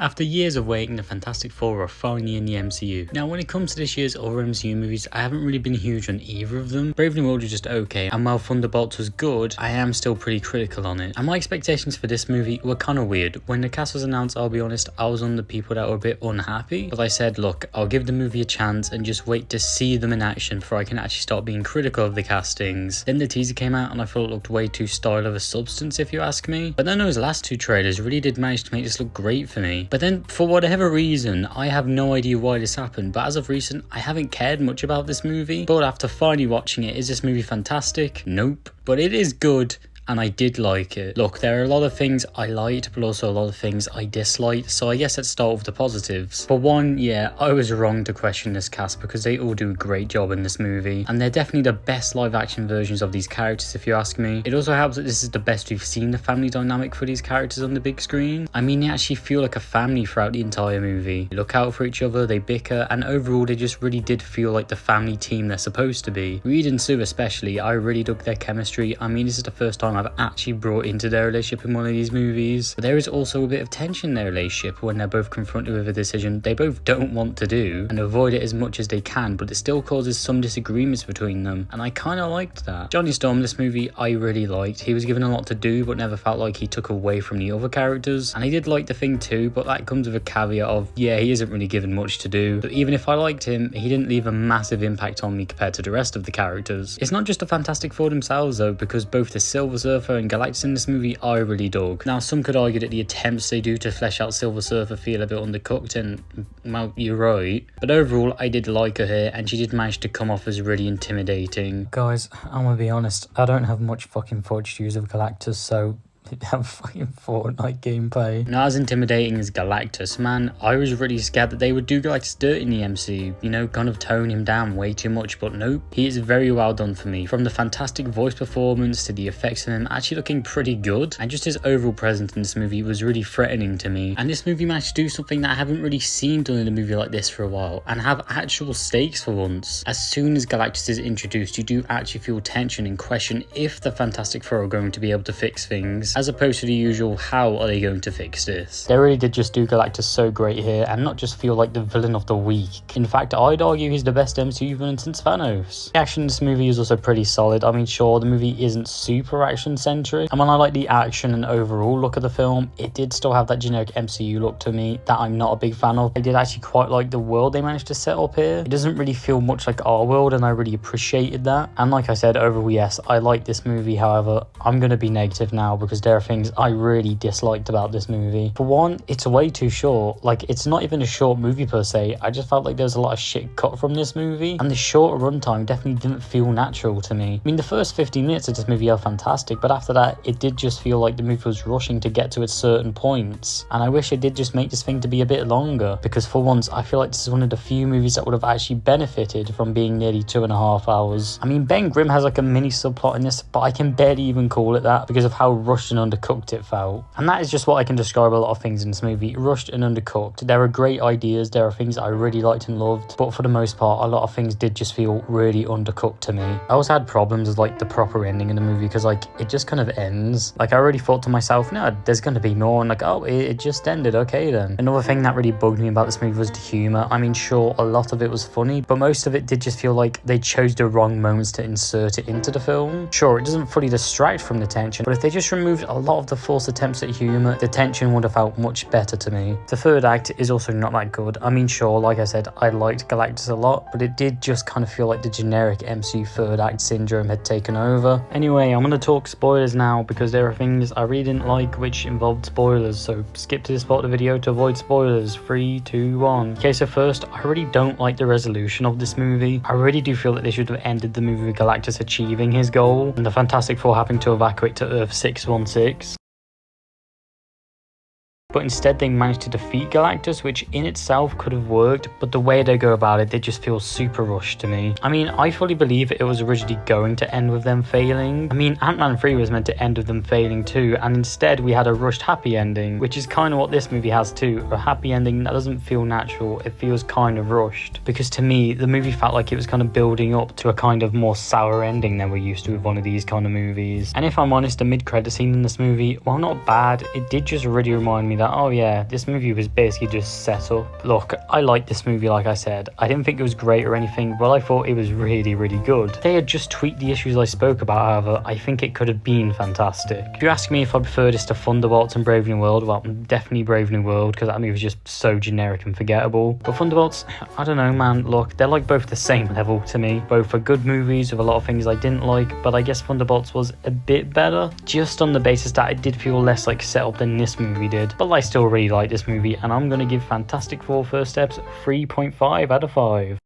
After years of waiting, the Fantastic Four are finally in the MCU. Now, when it comes to this year's other MCU movies, I haven't really been huge on either of them. Brave New World was just okay, and while Thunderbolts was good, I am still pretty critical on it. And my expectations for this movie were kind of weird. When the cast was announced, I'll be honest, I was one of the people that were a bit unhappy. But I said, look, I'll give the movie a chance and just wait to see them in action before I can actually start being critical of the castings. Then the teaser came out and I thought it looked way too style of a substance, if you ask me. But then those last two trailers really did manage to make this look great for me. But then, for whatever reason, I have no idea why this happened, but as of recent, I haven't cared much about this movie. But after finally watching it, is this movie fantastic? Nope. But it is good. And I did like it. Look, there are a lot of things I liked, but also a lot of things I disliked, so I guess let's start with the positives. For one, yeah, I was wrong to question this cast because they all do a great job in this movie, and they're definitely the best live action versions of these characters if you ask me. It also helps that this is the best we've seen the family dynamic for these characters on the big screen. I mean, they actually feel like a family throughout the entire movie. They look out for each other, they bicker, and overall they just really did feel like the family team they're supposed to be. Reed and Sue especially, I really dug their chemistry. I mean, this is the first time I've actually brought into their relationship in one of these movies. But there is also a bit of tension in their relationship when they're both confronted with a decision they both don't want to do and avoid it as much as they can, but it still causes some disagreements between them, and I kind of liked that. Johnny Storm, this movie, I really liked. He was given a lot to do but never felt like he took away from the other characters, and I did like The Thing too, but that comes with a caveat of, yeah, he isn't really given much to do. But even if I liked him, he didn't leave a massive impact on me compared to the rest of the characters. It's not just the Fantastic Four themselves though, because both the Silver Surfer and Galactus in this movie I really dug. Now, some could argue that the attempts they do to flesh out Silver Surfer feel a bit undercooked, and well, you're right. But overall, I did like her here, and she did manage to come off as really intimidating. Guys, I'm gonna be honest, I don't have much fucking footage to use of Galactus, so have fucking Fortnite gameplay. Not as intimidating as Galactus, man. I was really scared that they would do Galactus dirt in the MCU, you know, kind of tone him down way too much, but nope. He is very well done for me. From the fantastic voice performance to the effects of him actually looking pretty good, and just his overall presence in this movie was really threatening to me. And this movie managed to do something that I haven't really seen done in a movie like this for a while, and have actual stakes for once. As soon as Galactus is introduced, you do actually feel tension and question if the Fantastic Four are going to be able to fix things, as opposed to the usual, how are they going to fix this? They really did just do Galactus so great here, and not just feel like the villain of the week. In fact, I'd argue he's the best MCU villain since Thanos. The action in this movie is also pretty solid. I mean, sure, the movie isn't super action centric, and when I like the action and overall look of the film, it did still have that generic MCU look to me that I'm not a big fan of. I did actually quite like the world they managed to set up here. It doesn't really feel much like our world, and I really appreciated that. And like I said, overall, yes, I like this movie. However, I'm going to be negative now because there are things I really disliked about this movie. For one, it's way too short. Like, it's not even a short movie per se. I just felt like there's a lot of shit cut from this movie, and the shorter runtime definitely didn't feel natural to me. I mean, the first 15 minutes of this movie are fantastic, but after that, it did just feel like the movie was rushing to get to its certain points, and I wish it did just make this thing to be a bit longer, because for once, I feel like this is one of the few movies that would have actually benefited from being nearly 2.5 hours. I mean, Ben Grimm has like a mini subplot in this, but I can barely even call it that because of how rushed and undercooked it felt. And that is just what I can describe a lot of things in this movie: rushed and undercooked. There are great ideas, there are things I really liked and loved, but for the most part, a lot of things did just feel really undercooked to me. I also had problems with like the proper ending in the movie, because like it just kind of ends. Like, I already thought to myself, no, there's going to be more, and like, oh, it just ended, okay then. Another thing that really bugged me about this movie was the humor. I mean, sure, a lot of it was funny, but most of it did just feel like they chose the wrong moments to insert it into the film. Sure, it doesn't fully distract from the tension, but if they just removed a lot of the false attempts at humor, the tension would have felt much better to me. The third act is also not that good. I mean, sure, like I said, I liked Galactus a lot, but it did just kind of feel like the generic MCU third act syndrome had taken over. Anyway, I'm going to talk spoilers now, because there are things I really didn't like which involved spoilers, so skip to this part of the video to avoid spoilers. 3, 2, 1. Okay, so first, I really don't like the resolution of this movie. I really do feel that they should have ended the movie with Galactus achieving his goal, and the Fantastic Four having to evacuate to Earth 616. But instead they managed to defeat Galactus, which in itself could have worked, but the way they go about it, they just feel super rushed to me. I mean, I fully believe it was originally going to end with them failing. I mean, Ant-Man 3 was meant to end with them failing too, and instead we had a rushed happy ending, which is kind of what this movie has too. A happy ending that doesn't feel natural, it feels kind of rushed. Because to me, the movie felt like it was kind of building up to a kind of more sour ending than we're used to with one of these kind of movies. And if I'm honest, the mid-credit scene in this movie, while not bad, it did just really remind me that, oh yeah, this movie was basically just set up. Look, I liked this movie, like I said. I didn't think it was great or anything, but I thought it was really, really good. If they had just tweaked the issues I spoke about, however, I think it could have been fantastic. If you ask me if I prefer this to Thunderbolts and Brave New World, well, definitely Brave New World, because that movie was just so generic and forgettable. But Thunderbolts, I don't know, man. Look, they're like both the same level to me. Both are good movies with a lot of things I didn't like, but I guess Thunderbolts was a bit better, just on the basis that it did feel less like set up than this movie did. But I still really like this movie, and I'm going to give Fantastic Four First Steps 3.5 out of 5.